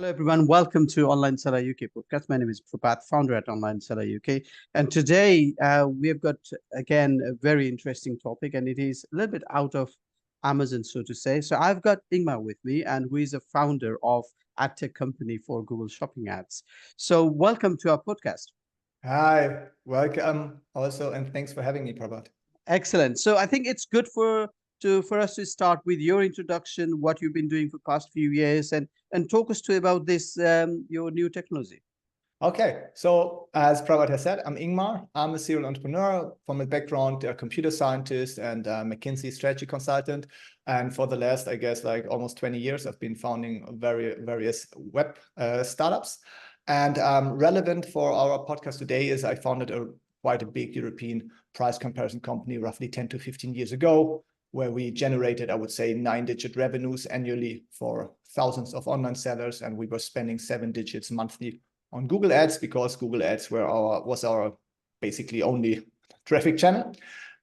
Hello, everyone. Welcome to Online Seller UK podcast. My name is Prabhat, founder at Online Seller UK. And today we have got, again, a very interesting topic, and it is a little bit out of Amazon, so to say. So I've got Ingmar with me, and who is a founder of adtech company for Google Shopping Ads. So welcome to our podcast. Hi, welcome also, and thanks for having me, Prabhat. Excellent. So I think it's good for us to start with your introduction, what you've been doing for past few years, and talk us to about this your new technology. Okay, so as Prabhat has said, I'm Ingmar. I'm a serial entrepreneur from a background, a computer scientist and a McKinsey strategy consultant. And for the last, I guess, like almost 20 years, I've been founding various web startups. And relevant for our podcast today is I founded quite a big European price comparison company roughly 10 to 15 years ago, where we generated, I would say, 9-digit revenues annually for thousands of online sellers. And we were spending 7 digits monthly on Google Ads, because Google Ads was our basically only traffic channel.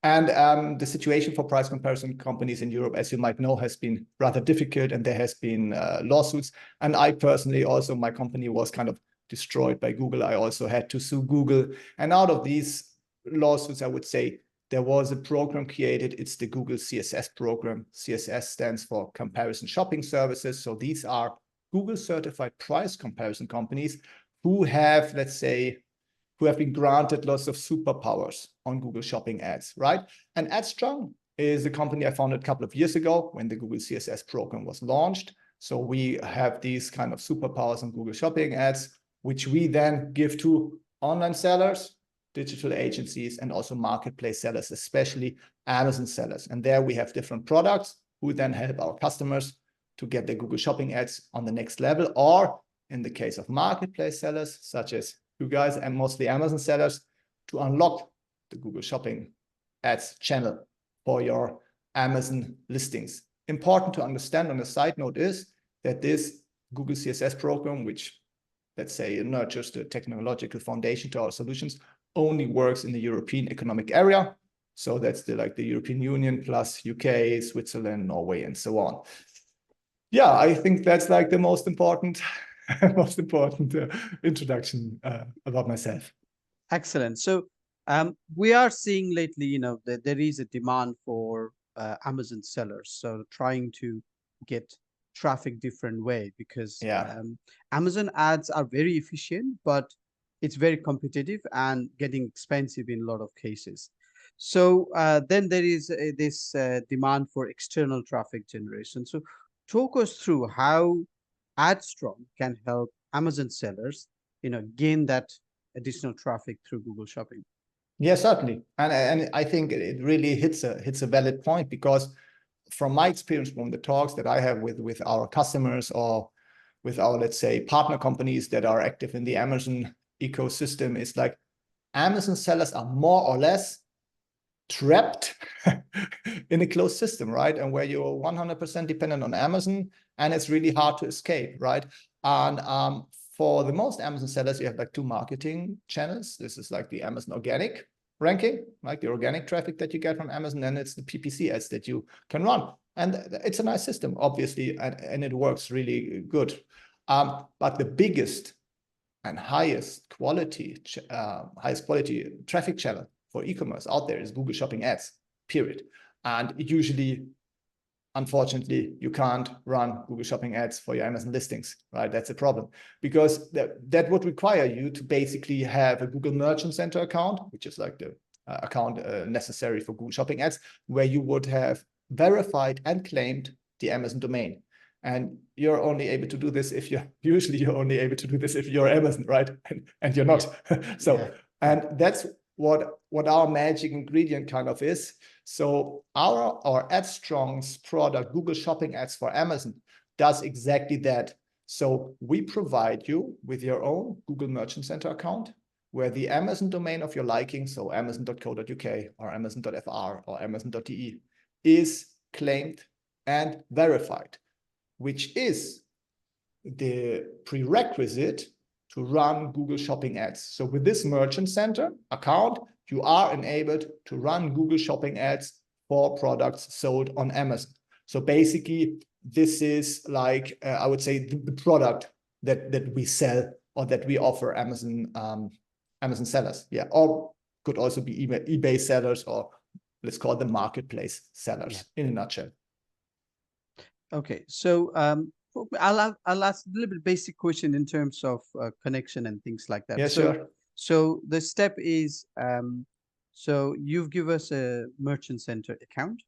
And the situation for price comparison companies in Europe, as you might know, has been rather difficult, and there has been lawsuits. And I personally also, my company was kind of destroyed by Google. I also had to sue Google. And out of these lawsuits, I would say there was a program created. It's the Google CSS program. CSS stands for Comparison Shopping Services. So these are Google certified price comparison companies who have, let's say, who have been granted lots of superpowers on Google Shopping Ads, right? And Adstrong is a company I founded a couple of years ago when the Google CSS program was launched. So we have these kind of superpowers on Google Shopping Ads, which we then give to online sellers, digital agencies, and also marketplace sellers, especially Amazon sellers. And there we have different products who then help our customers to get their Google Shopping Ads on the next level, or in the case of marketplace sellers, such as you guys and mostly Amazon sellers, to unlock the Google Shopping Ads channel for your Amazon listings. Important to understand on a side note is that this Google CSS program, which, let's say, nurtures the technological foundation to our solutions, only works in the European Economic Area. So that's the European Union plus UK, Switzerland, Norway, and so on. Yeah, I think that's like the most important introduction about myself. Excellent. So we are seeing lately, that there is a demand for Amazon sellers. So trying to get traffic different way, because Amazon ads are very efficient, but it's very competitive and getting expensive in a lot of cases. So then there is this demand for external traffic generation. So talk us through how Adstrong can help Amazon sellers, gain that additional traffic through Google Shopping. Yeah, certainly. And I think it really hits a valid point, because from my experience, from the talks that I have with our customers or with our, let's say, partner companies that are active in the Amazon ecosystem, it's like Amazon sellers are more or less trapped in a closed system, right? And where you're 100% dependent on Amazon, and it's really hard to escape, right? And for the most Amazon sellers, you have like 2 marketing channels. This is like the Amazon organic ranking, like the organic traffic that you get from Amazon, and it's the PPC ads that you can run. And it's a nice system, obviously, and it works really good. But the biggest and highest quality traffic channel for e-commerce out there is Google Shopping Ads, period. And usually, unfortunately, you can't run Google Shopping Ads for your Amazon listings, right? That's a problem, because that would require you to basically have a Google Merchant Center account, which is like the account necessary for Google Shopping Ads, where you would have verified and claimed the Amazon domain. And you're only able to do this if you're only able to do this if you're Amazon, right? And you're not. And that's what our magic ingredient kind of is. So our Adstrong's product, Google Shopping Ads for Amazon, does exactly that. So we provide you with your own Google Merchant Center account, where the Amazon domain of your liking, so amazon.co.uk or amazon.fr or amazon.de, is claimed and verified, which is the prerequisite to run Google Shopping Ads. So with this Merchant Center account, you are enabled to run Google Shopping Ads for products sold on Amazon. So basically, this is like, I would say, the product that we sell or that we offer Amazon Amazon sellers. Yeah, or could also be eBay sellers, or let's call them marketplace sellers in a nutshell. Okay, so I'll ask a little bit basic question in terms of connection and things like that. Yeah, so, sure. So the step is, so you've given us a merchant center account.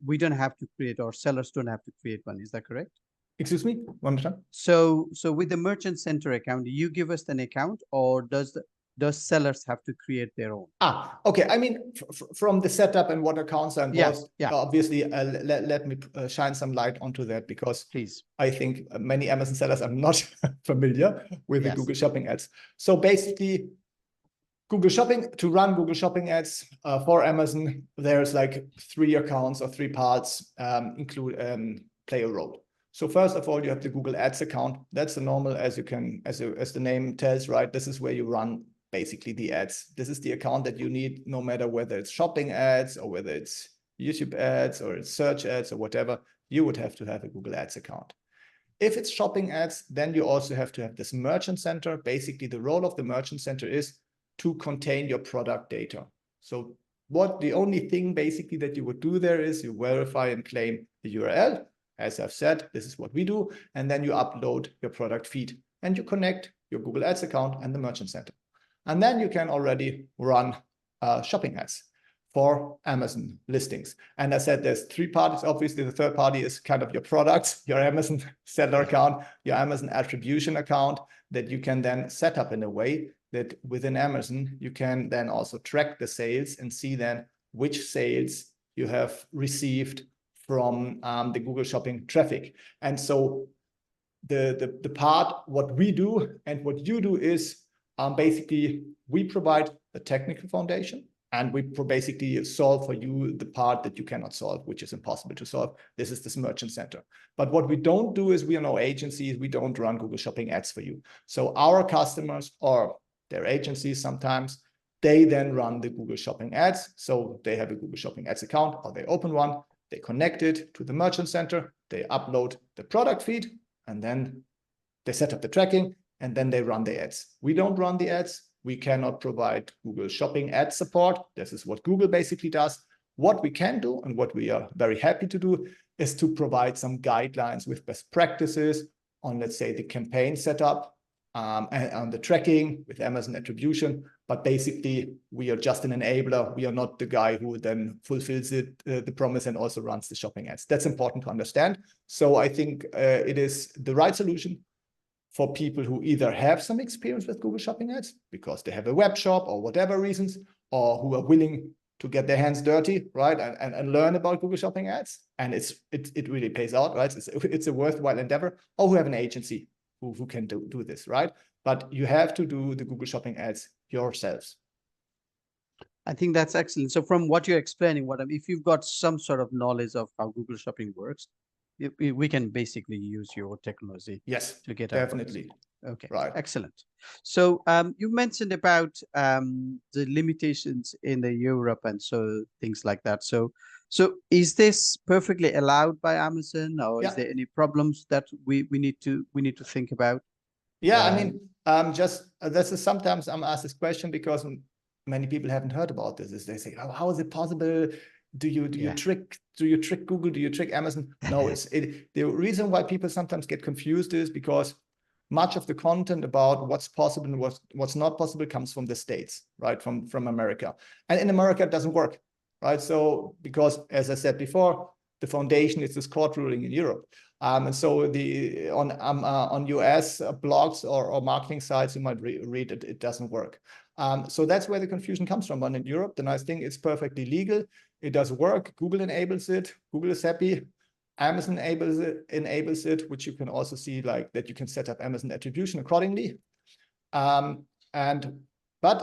We don't have to create, or sellers don't have to create one. Is that correct? Excuse me, one more time. So with the merchant center account, you give us an account, or does sellers have to create their own? Okay. I mean, from the setup and what accounts are involved, obviously, let me shine some light onto that, because please, I think many Amazon sellers are not familiar with the Google Shopping ads. So basically, Google Shopping, to run Google Shopping ads for Amazon, there's like 3 accounts or 3 parts play a role. So first of all, you have the Google Ads account. That's the normal, as the name tells, right? This is where you run basically the ads. This is the account that you need, no matter whether it's shopping ads or whether it's YouTube ads or it's search ads or whatever, you would have to have a Google Ads account. If it's shopping ads, then you also have to have this merchant center. Basically, the role of the merchant center is to contain your product data. So the only thing basically that you would do there is you verify and claim the URL. As I've said, this is what we do. And then you upload your product feed and you connect your Google Ads account and the merchant center. And then you can already run shopping ads for Amazon listings. And I said there's 3 parties. Obviously, the third party is kind of your products, your Amazon seller account, your Amazon attribution account, that you can then set up in a way that within Amazon, you can then also track the sales and see then which sales you have received from the Google Shopping traffic. And so the part, what we do and what you do is basically we provide the technical foundation, and we basically solve for you the part that you cannot solve, which is impossible to solve. This is this merchant center. But what we don't do is, we are no agencies. We don't run Google Shopping ads for you. So our customers, or their agencies sometimes, they then run the Google Shopping ads. So they have a Google Shopping ads account, or they open one, they connect it to the merchant center, they upload the product feed, and then they set up the tracking, and then they run the ads. We don't run the ads. We cannot provide Google Shopping ad support. This is what Google basically does. What we can do, and what we are very happy to do, is to provide some guidelines with best practices on, let's say, the campaign setup, and on the tracking with Amazon attribution. But basically, we are just an enabler. We are not the guy who then fulfills the promise and also runs the shopping ads. That's important to understand. So I think it is the right solution for people who either have some experience with Google Shopping ads because they have a web shop or whatever reasons, or who are willing to get their hands dirty, right, and learn about Google Shopping ads. And it really pays out, right? It's a worthwhile endeavor, or who have an agency who can do this, right? But you have to do the Google Shopping ads yourselves. I think that's excellent. So from what you're explaining, if you've got some sort of knowledge of how Google Shopping works, we can basically use your technology. Yes, to get definitely. Okay, right. Excellent. So you mentioned about the limitations in the Europe and so things like that. So is this perfectly allowed by Amazon, or is there any problems that we need to think about? Yeah, I mean, this is sometimes I'm asked this question because many people haven't heard about this. Is they say, oh, how is it possible? Do you trick Google? Do you trick Amazon? No, the reason why people sometimes get confused is because much of the content about what's possible and what's not possible comes from the States, right? From America. And in America, it doesn't work, right? So because, as I said before, the foundation is this court ruling in Europe. And so on US blogs or marketing sites, you might read it, it doesn't work. So that's where the confusion comes from. But in Europe, the nice thing, it's perfectly legal. It does work. Google enables it. Google is happy. Amazon enables it, which you can also see like that you can set up Amazon attribution accordingly. But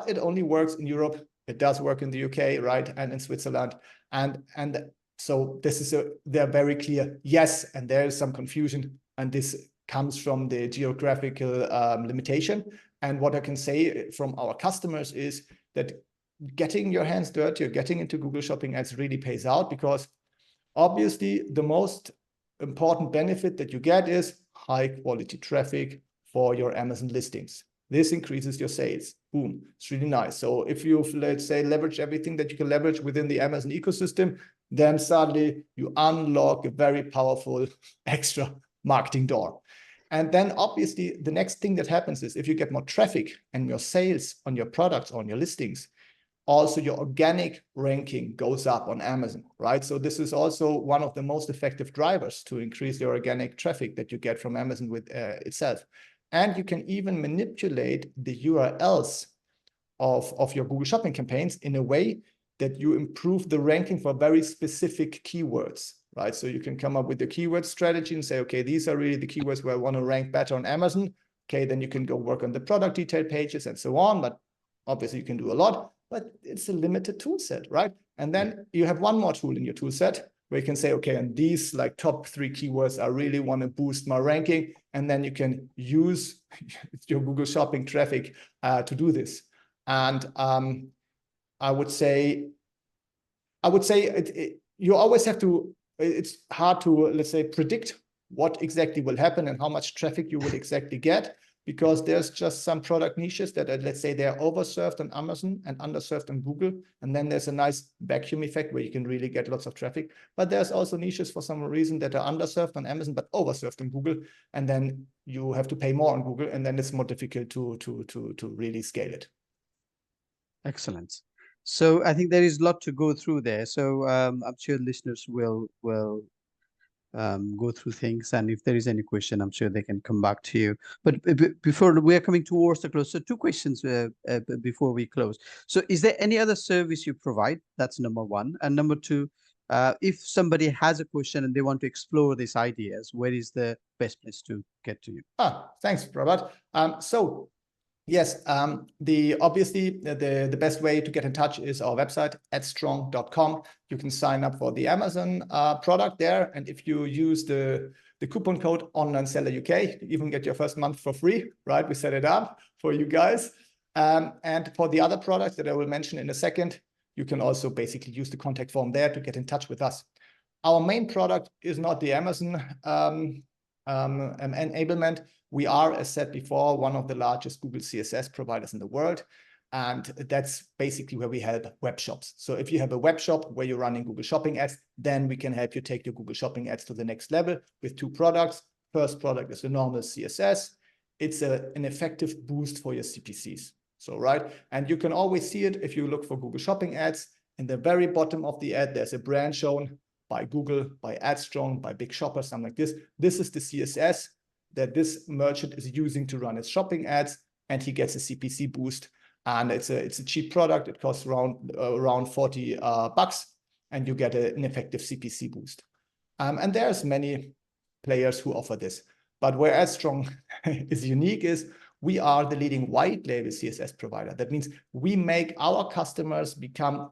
it only works in Europe. It does work in the UK, right? And in Switzerland. And so this is they're very clear. Yes, and there is some confusion, and this comes from the geographical limitation. And what I can say from our customers is that getting your hands dirty or getting into Google Shopping ads really pays out, because obviously the most important benefit that you get is high quality traffic for your Amazon listings. This increases your sales. Boom, it's really nice. So if you, let's say, leverage everything that you can leverage within the Amazon ecosystem, then suddenly you unlock a very powerful extra marketing door. And then obviously the next thing that happens is if you get more traffic and your sales on your products, on your listings, also your organic ranking goes up on Amazon, right? So this is also one of the most effective drivers to increase the organic traffic that you get from Amazon with itself. And you can even manipulate the URLs of your Google Shopping campaigns in a way that you improve the ranking for very specific keywords, right? So you can come up with the keyword strategy and say, okay, these are really the keywords where I want to rank better on Amazon. Okay, then you can go work on the product detail pages and so on. But obviously you can do a lot, but it's a limited tool set, right? And then you have one more tool in your tool set where you can say, okay, and these like top 3 keywords, I really want to boost my ranking. And then you can use your Google Shopping traffic to do this. And I would say you always have to, it's hard to, let's say, predict what exactly will happen and how much traffic you will exactly get, because there's just some product niches that are, let's say, they're overserved on Amazon and underserved on Google. And then there's a nice vacuum effect where you can really get lots of traffic. But there's also niches for some reason that are underserved on Amazon, but overserved on Google. And then you have to pay more on Google. And then it's more difficult to really scale it. Excellent. So I think there is a lot to go through there. So I'm sure listeners will go through things, and if there is any question, I'm sure they can come back to you. But before we are coming towards the close, so 2 questions before we close. So is there any other service you provide? That's number 1. And number 2, if somebody has a question and they want to explore these ideas, where is the best place to get to you? Thanks, Prabhat. So yes, obviously the best way to get in touch is our website, adstrong.com. You can sign up for the Amazon product there. And if you use the coupon code OnlineSellerUK, you even get your first month for free, right? We set it up for you guys. And for the other products that I will mention in a second, you can also basically use the contact form there to get in touch with us. Our main product is not the Amazon enablement. We are, as said before, one of the largest Google CSS providers in the world. And that's basically where we help web shops. So if you have a web shop where you're running Google Shopping ads, then we can help you take your Google Shopping ads to the next level with 2 products. First product is the normal CSS. It's an effective boost for your CPCs. So, right. And you can always see it if you look for Google Shopping ads. In the very bottom of the ad, there's a brand shown by Google, by Adstrong, by Big Shopper, something like this. This is the CSS that this merchant is using to run its shopping ads, and he gets a CPC boost. And it's a cheap product. It costs around 40 bucks, and you get an effective CPC boost. And there's many players who offer this. But where Adstrong is unique is we are the leading white label CSS provider. That means we make our customers become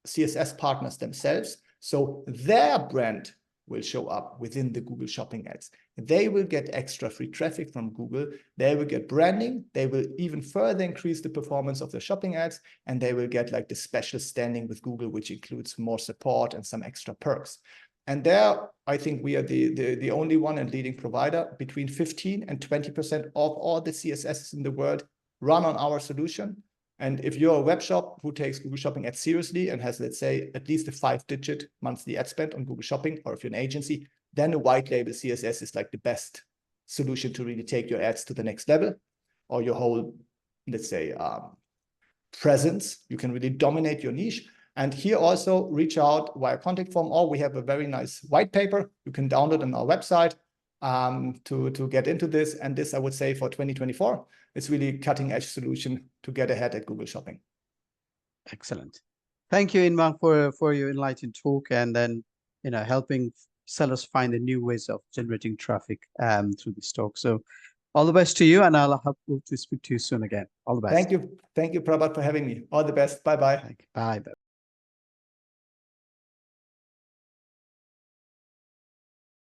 CSS partners themselves. So their brand will show up within the Google Shopping ads. They will get extra free traffic from Google. They will get branding. They will even further increase the performance of their shopping ads. And they will get like the special standing with Google, which includes more support and some extra perks. And there, I think we are the only one and leading provider. Between 15 and 20% of all the CSS in the world run on our solution. And if you're a web shop who takes Google Shopping ads seriously and has, let's say, at least a 5-digit monthly ad spend on Google Shopping, or if you're an agency, then a white label CSS is like the best solution to really take your ads to the next level, or your whole, let's say, presence. You can really dominate your niche. And here also reach out via contact form, or we have a very nice white paper you can download on our website to get into this. And this, I would say, for 2024, it's really cutting edge solution to get ahead at Google Shopping. Excellent. Thank you, Ingmar, for your enlightening talk, and then helping sellers find the new ways of generating traffic through this talk. So all the best to you, and I'll hope to speak to you soon again. All the best. Thank you, Prabhat, for having me. All the best. Bye-bye. Bye.